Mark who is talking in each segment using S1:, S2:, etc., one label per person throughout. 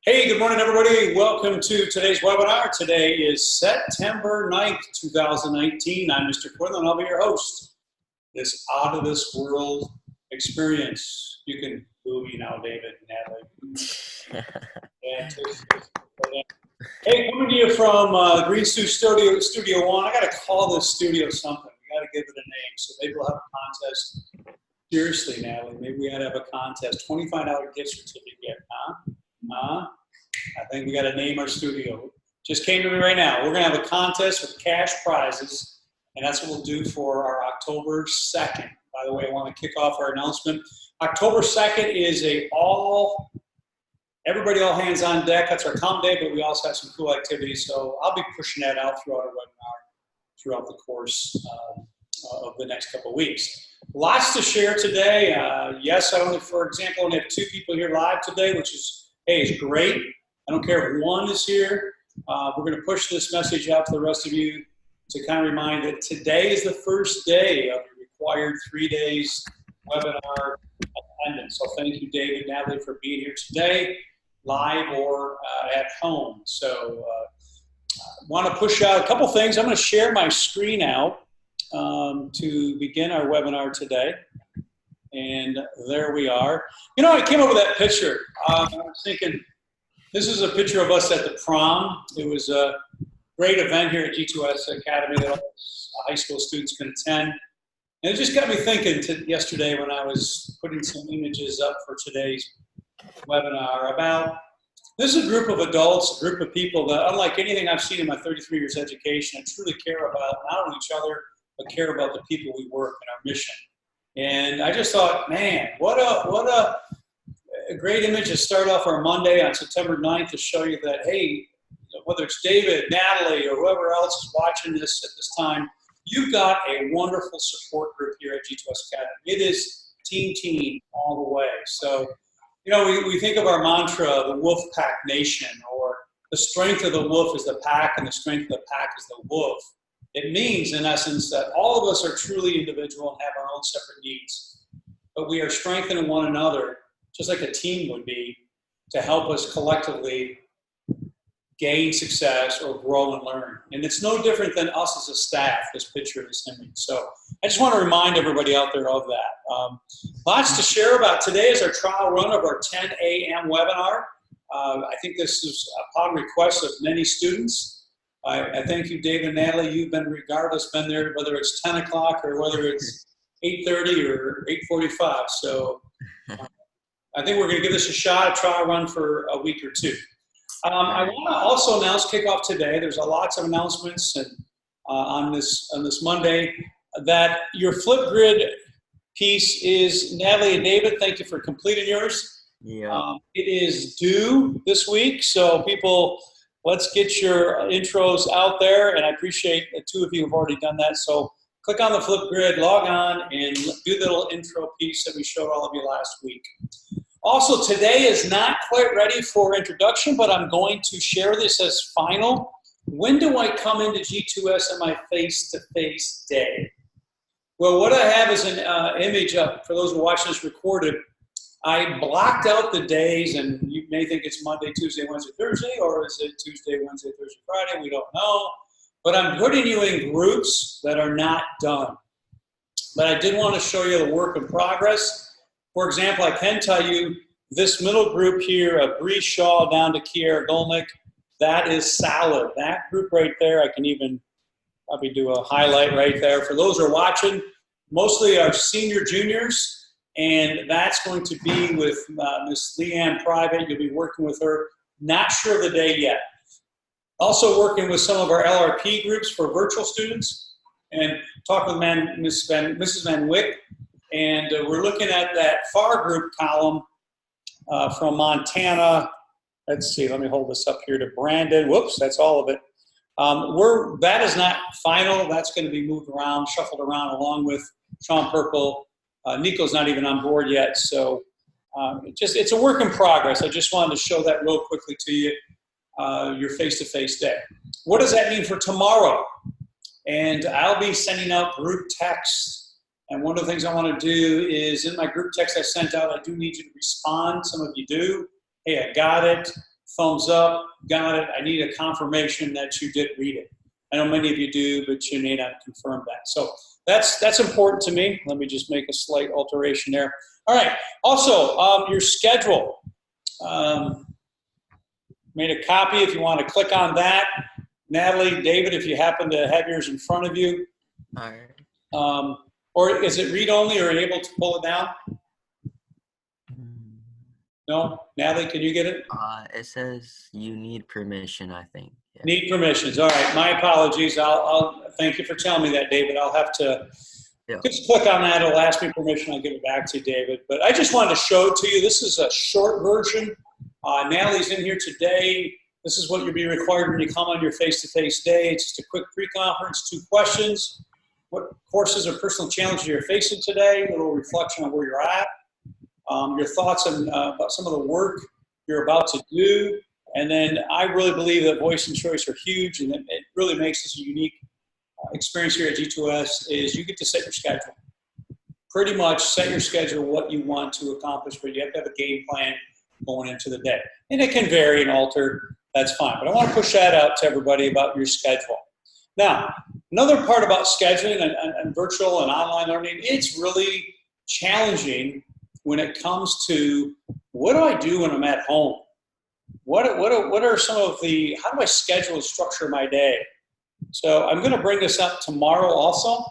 S1: Hey, good morning, everybody. Welcome to today's webinar. Today is September 9th, 2019. I'm Mr. Quinlan. I'll be your host. This out-of-this-world experience. You can boo me now, David and Natalie. Hey, coming to you from Green Stew Studio 1. I got to call this studio something. We got to give it a name. So maybe we'll have a contest. Seriously, Natalie, maybe we got to have a contest. $25 gift certificate, huh? I think we got to name our studio. Just came to me right now. We're going to have a contest with cash prizes, and that's what we'll do for our October 2nd. By the way, I want to kick off our announcement. October 2nd is everybody all hands on deck. That's our calm day, but we also have some cool activities. So I'll be pushing that out throughout our webinar, throughout the course of the next couple of weeks. Lots to share today. Yes, for example, only have 2 people here live today, which is, hey, it's great. I don't care if 1 is here. We're going to push this message out to the rest of you to kind of remind that today is the first day of the required 3 days webinar attendance. So thank you, David and Natalie, for being here today, live or at home. So want to push out a couple things. I'm going to share my screen out to begin our webinar today. And there we are. You know, I came up with that picture. I was thinking, this is a picture of us at the prom. It was a great event here at G2S Academy that all high school students can attend. And it just got me thinking yesterday when I was putting some images up for today's webinar about, this is a group of adults, a group of people that, unlike anything I've seen in my 33 years education, truly care about not only each other, but care about the people we work and our mission. And I just thought, man, what a great image to start off our Monday on September 9th to show you that, hey, whether it's David, Natalie, or whoever else is watching this at this time, you've got a wonderful support group here at G2S Academy. It is team all the way. So, you know, we think of our mantra, the Wolfpack Nation, or the strength of the wolf is the pack and the strength of the pack is the wolf. It means, in essence, that all of us are truly individual and have our own separate needs. But we are strengthening one another, just like a team would be, to help us collectively gain success or grow and learn. And it's no different than us as a staff, this picture of this image. So I just want to remind everybody out there of that. Lots to share about. Today is our trial run of our 10 a.m. webinar. I think this is upon request of many students. I thank you, David and Natalie. You've been there, whether it's 10 o'clock or whether it's 8:30 or 8:45. So I think we're going to give this a shot, a trial run for a week or 2. I want to also kick off today. There's lots of announcements and on this Monday that your Flipgrid piece is, Natalie and David, thank you for completing yours.
S2: Yeah.
S1: It is due this week, so people, let's get your intros out there, and I appreciate that 2 of you have already done that. So click on the Flipgrid, log on, and do the little intro piece that we showed all of you last week. Also, today is not quite ready for introduction, but I'm going to share this as final. When do I come into G2S on my face-to-face day? Well, what I have is an image up, for those who are watching this recorded. I blocked out the days, and you may think it's Monday, Tuesday, Wednesday, Thursday, or is it Tuesday, Wednesday, Thursday, Friday? We don't know. But I'm putting you in groups that are not done. But I did want to show you the work in progress. For example, I can tell you this middle group here, of Bree Shaw down to Kiera Golnick, that is solid. That group right there, I can even probably do a highlight right there. For those who are watching, mostly our senior juniors, and that's going to be with Miss Leanne Private. You'll be working with her. Not sure of the day yet. Also working with some of our LRP groups for virtual students, and talk with Mrs. Van Wyck. And we're looking at that FAR group column from Montana. Let's see, let me hold this up here to Brandon. Whoops, that's all of it. That is not final. That's going to be moved around, shuffled around along with Sean Purple. Nico's not even on board yet. So it's a work in progress. I just wanted to show that real quickly to you, your face-to-face day. What does that mean for tomorrow? And I'll be sending out group texts. And one of the things I want to do is, in my group text I sent out, I do need you to respond. Some of you do. Hey, I got it. thumbs up, got it. I need a confirmation that you did read it. I know many of you do, but you may not confirm that. So that's important to me. Let me just make a slight alteration there. All right. Also, your schedule. Made a copy if you want to click on that. Natalie, David, if you happen to have yours in front of you.
S2: All right.
S1: Or is it read only, or are you able to pull it down? No? Natalie, can you get it?
S2: It says you need permission, I think. Yeah.
S1: Need permissions. All right. My apologies. I'll thank you for telling me that, David. I'll have to just click on that. It'll ask me permission. I'll give it back to you, David. But I just wanted to show it to you. This is a short version. Natalie's in here today. This is what you'll be required when you come on your face-to-face day. It's just a quick pre-conference, 2 questions. What courses or personal challenges you're facing today, a little reflection on where you're at, your thoughts on about some of the work you're about to do. And then I really believe that voice and choice are huge, and it really makes this a unique experience here at G2S is you get to set your schedule. Pretty much set your schedule what you want to accomplish, but you have to have a game plan going into the day. And it can vary and alter, that's fine. But I want to push that out to everybody about your schedule. Now, another part about scheduling and virtual and online learning, it's really challenging when it comes to what do I do when I'm at home? What are some of the, how do I schedule and structure my day? So I'm going to bring this up tomorrow also.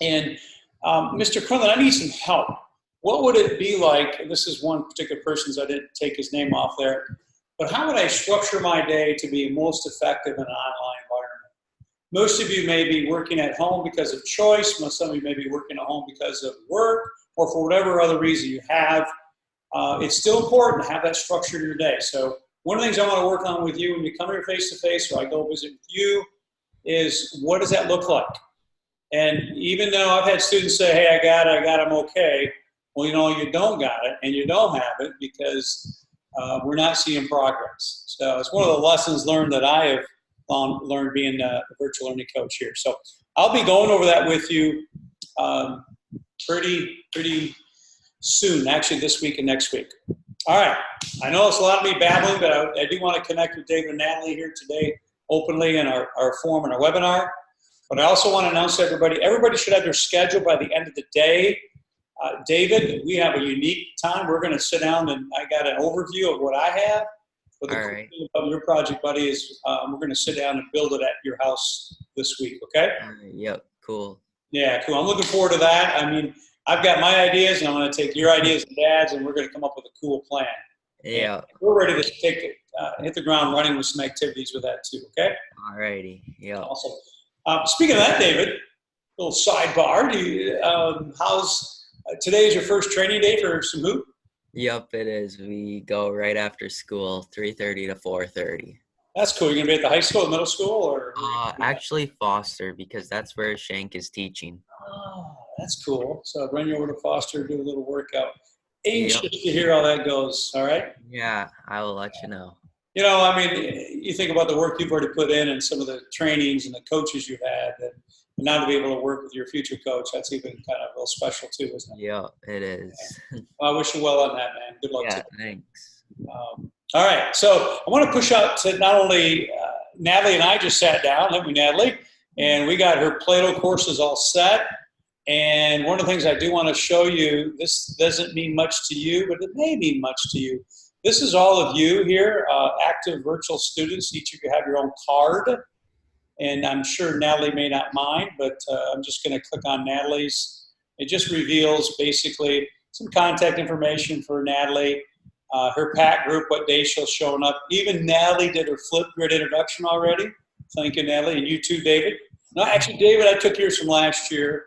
S1: And Mr. Quinlan, I need some help. What would it be like, and this is one particular person's, I didn't take his name off there, but how would I structure my day to be most effective in an online environment? Most of you may be working at home because of choice. Some of you may be working at home because of work or for whatever other reason you have. It's still important to have that structure in your day. So one of the things I want to work on with you when you come here face-to-face or I go visit with you is what does that look like? And even though I've had students say, hey, I got it, I'm okay. Well, you know, you don't got it and you don't have it because we're not seeing progress. So it's one of the lessons learned that I have learned being a virtual learning coach here. So I'll be going over that with you pretty soon, actually this week and next week. All right. I know it's a lot of me babbling, but I do want to connect with David and Natalie here today openly in our forum and our webinar. But I also want to announce to everybody should have their schedule by the end of the day. David, we have a unique time. We're going to sit down and I got an overview of what I have. But the cool thing about your project, buddy, is we're going to sit down and build it at your house this week, okay?
S2: Yep, cool.
S1: Yeah, cool. I'm looking forward to that. I mean, I've got my ideas, and I'm going to take your ideas and Dad's, and we're going to come up with a cool plan.
S2: Yeah.
S1: And we're ready to hit the ground running with some activities with that too, okay?
S2: All righty. Yeah.
S1: Awesome. Speaking of that, David, little sidebar. How's today is your first training day for some hoop?
S2: Yep, it is. We go right after school, 3:30 to 4:30.
S1: That's cool. You're going to be at the high school, middle school, or?
S2: Actually Foster, because that's where Shank is teaching.
S1: Oh, that's cool. So I'll run you over to Foster, do a little workout. Anxious to hear how that goes, all right?
S2: Yeah, I will let you know.
S1: You know, I mean, you think about the work you've already put in and some of the trainings and the coaches you've had, and now to be able to work with your future coach, that's even kind of a little special too, isn't it?
S2: Yeah, it is.
S1: Well, I wish you well on that, man. Good luck.
S2: Yeah, thanks.
S1: All right, so I want to push out to not only Natalie and I just sat down, haven't we, Natalie? And we got her Plato courses all set. And one of the things I do want to show you, this doesn't mean much to you, but it may mean much to you. This is all of you here, active virtual students. Each of you have your own card. And I'm sure Natalie may not mind, but I'm just going to click on Natalie's. It just reveals basically some contact information for Natalie, her PAC group, what day she's showing up. Even Natalie did her Flipgrid introduction already. Thank you, Natalie. And you too, David. No, actually, David, I took yours from last year.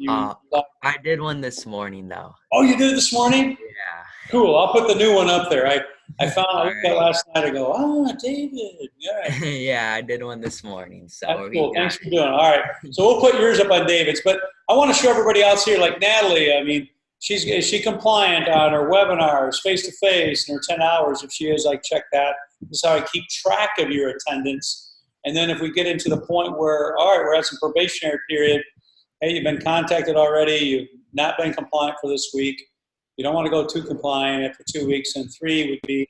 S2: I did one this morning, though.
S1: Oh, you did it this morning?
S2: Yeah.
S1: Cool. I'll put the new one up there. I found out that last night. I go, oh, David. Yeah.
S2: Yeah, I did one this morning. So
S1: that's cool. Thanks for doing it. All right. So we'll put yours up on David's. But I want to show everybody else here, like Natalie. I mean, is she compliant on her webinars, face-to-face, and her 10 hours? If she is, like, check that. This is how I keep track of your attendance. And then if we get into the point where, all right, we're at some probationary period, hey, you've been contacted already, you've not been compliant for this week, you don't want to go too compliant after 2 weeks, and 3 would be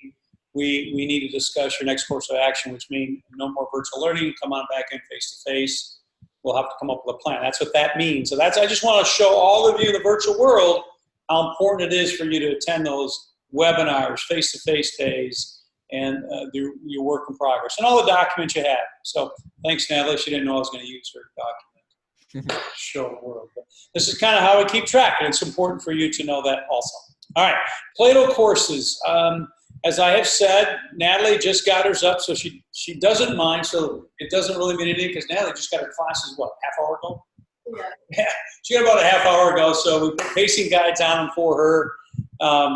S1: we need to discuss your next course of action, which means no more virtual learning. Come on back in face-to-face. We'll have to come up with a plan. That's what that means. So I just want to show all of you in the virtual world how important it is for you to attend those webinars, face-to-face days, and your work in progress, and all the documents you have. So thanks, Natalie. She didn't know I was going to use her document to show the world. But this is kind of how we keep track, and it's important for you to know that also. All right, Plato Courses. As I have said, Natalie just got hers up, so she doesn't mind, so it doesn't really mean anything because Natalie just got her classes, what, half hour ago? Yeah, she got about a half hour ago, so we put pacing guides on for her.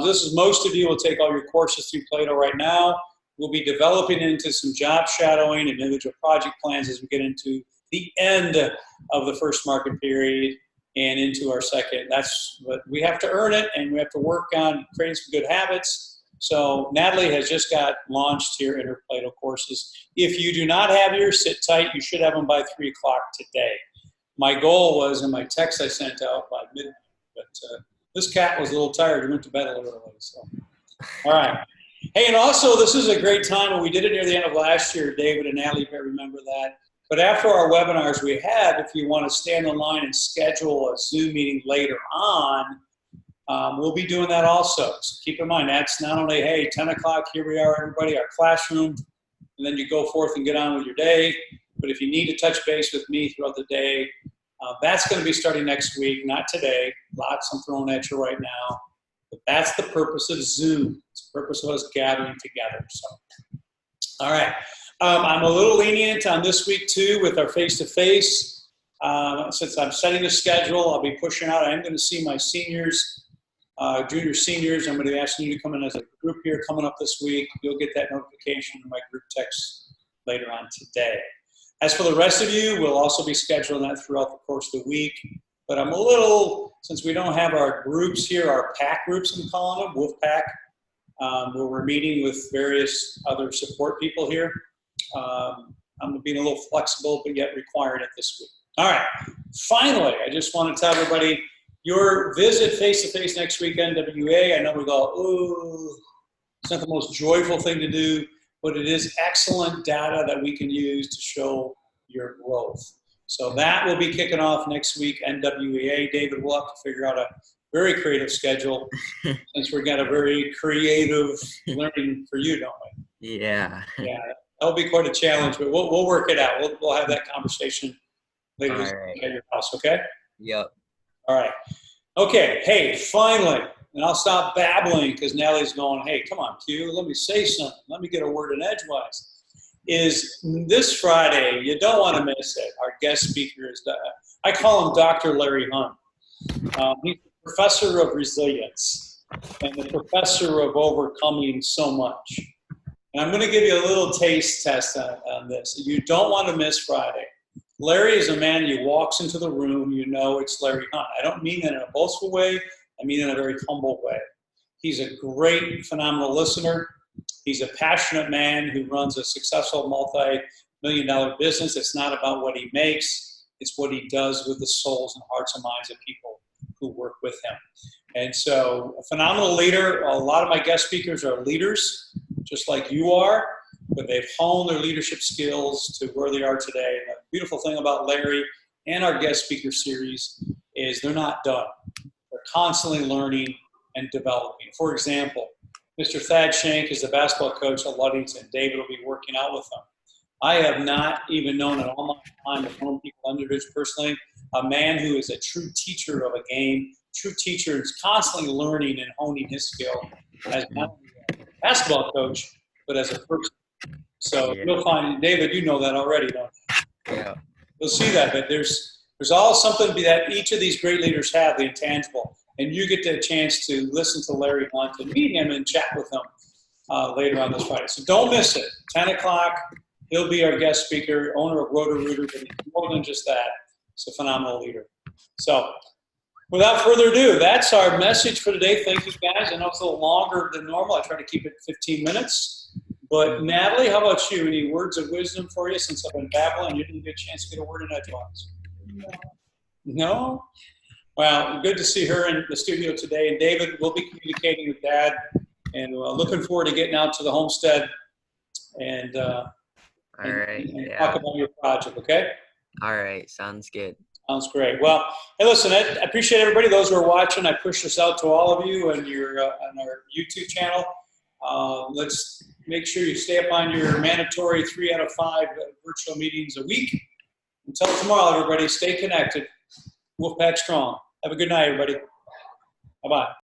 S1: This is most of you will take all your courses through Plato right now. We'll be developing into some job shadowing and individual project plans as we get into the end of the first market period and into our second. That's what we have to earn it, and we have to work on creating some good habits. So Natalie has just got launched here in her Plato courses. If you do not have yours, sit tight. You should have them by 3 o'clock today. My goal was in my text I sent out by midnight, but this cat was a little tired. He went to bed a little early. So, all right. Hey, and also this is a great time, and we did it near the end of last year. David and Natalie may remember that. But after our webinars we have, if you want to stand in line and schedule a Zoom meeting later on, we'll be doing that also. So keep in mind, that's not only, hey, 10 o'clock, here we are, everybody, our classroom, and then you go forth and get on with your day. But if you need to touch base with me throughout the day, that's going to be starting next week, not today. Lots I'm throwing at you right now. But that's the purpose of Zoom. It's the purpose of us gathering together. So, all right. I'm a little lenient on this week, too, with our face-to-face. Since I'm setting the schedule, I'll be pushing out. I am going to see my seniors, junior seniors. I'm going to be asking you to come in as a group here coming up this week. You'll get that notification in my group text later on today. As for the rest of you, we'll also be scheduling that throughout the course of the week. But I'm a little, since we don't have our groups here, our pack groups, I'm calling them, Wolfpack, where we're meeting with various other support people here. I'm being a little flexible, but yet requiring it this week. All right. Finally, I just want to tell everybody, your visit face-to-face next week, NWA, I know we go, ooh, it's not the most joyful thing to do, but it is excellent data that we can use to show your growth. So that will be kicking off next week, NWEA. David, we'll have to figure out a very creative schedule since we've got a very creative learning for you, don't we?
S2: Yeah.
S1: Yeah, that'll be quite a challenge, but we'll work it out. We'll have that conversation later this week at your house, okay?
S2: Yep.
S1: All right. Okay, hey, finally, and I'll stop babbling because Natalie's going, hey, come on, Q, let me say something. Let me get a word in edgewise. Is this Friday, you don't want to miss it. Our guest speaker is, I call him Dr. Larry Hunt. He's the professor of resilience and the professor of overcoming so much. And I'm going to give you a little taste test on this. You don't want to miss Friday. Larry is a man, he walks into the room, you know it's Larry Hunt. I don't mean that in a boastful way. I mean in a very humble way. He's a great, phenomenal listener. He's a passionate man who runs a successful multi-million-dollar business. It's not about what he makes. It's what he does with the souls and hearts and minds of people who work with him. And so a phenomenal leader. A lot of my guest speakers are leaders, just like you are, but they've honed their leadership skills to where they are today. And the beautiful thing about Larry and our guest speaker series is they're not done. They're constantly learning and developing. For example, Mr. Thad Shank is the basketball coach at Ludington. David will be working out with him. I have not even known in all my time, I've known people individually personally, a man who is a true teacher of a game, true teacher is constantly learning and honing his skill as not only a basketball coach, but as a person. So you'll find, David, you know that already, don't you?
S2: Yeah.
S1: You'll see that, but there's all something that each of these great leaders have, the intangible. And you get the chance to listen to Larry Hunt and meet him and chat with him later on this Friday. So don't miss it. 10 o'clock, he'll be our guest speaker, owner of Roto-Rooter, but he's more than just that. He's a phenomenal leader. So without further ado, that's our message for today. Thank you, guys. I know it's a little longer than normal. I try to keep it 15 minutes. But Natalie, how about you? Any words of wisdom for you since I've been babbling? You didn't get a chance to get a word in edgewise. No? Well, good to see her in the studio today. And David, we'll be communicating with Dad And looking forward to getting out to the homestead and,
S2: All right.
S1: and
S2: Yeah.
S1: talk about your project, okay?
S2: All right. Sounds good.
S1: Sounds great. Well, hey, listen, I appreciate everybody. Those who are watching, I push this out to all of you and your on our YouTube channel. Let's make sure you stay up on your mandatory 3 out of 5 virtual meetings a week. Until tomorrow, everybody, stay connected. Wolfpack strong. Have a good night, everybody. Bye-bye.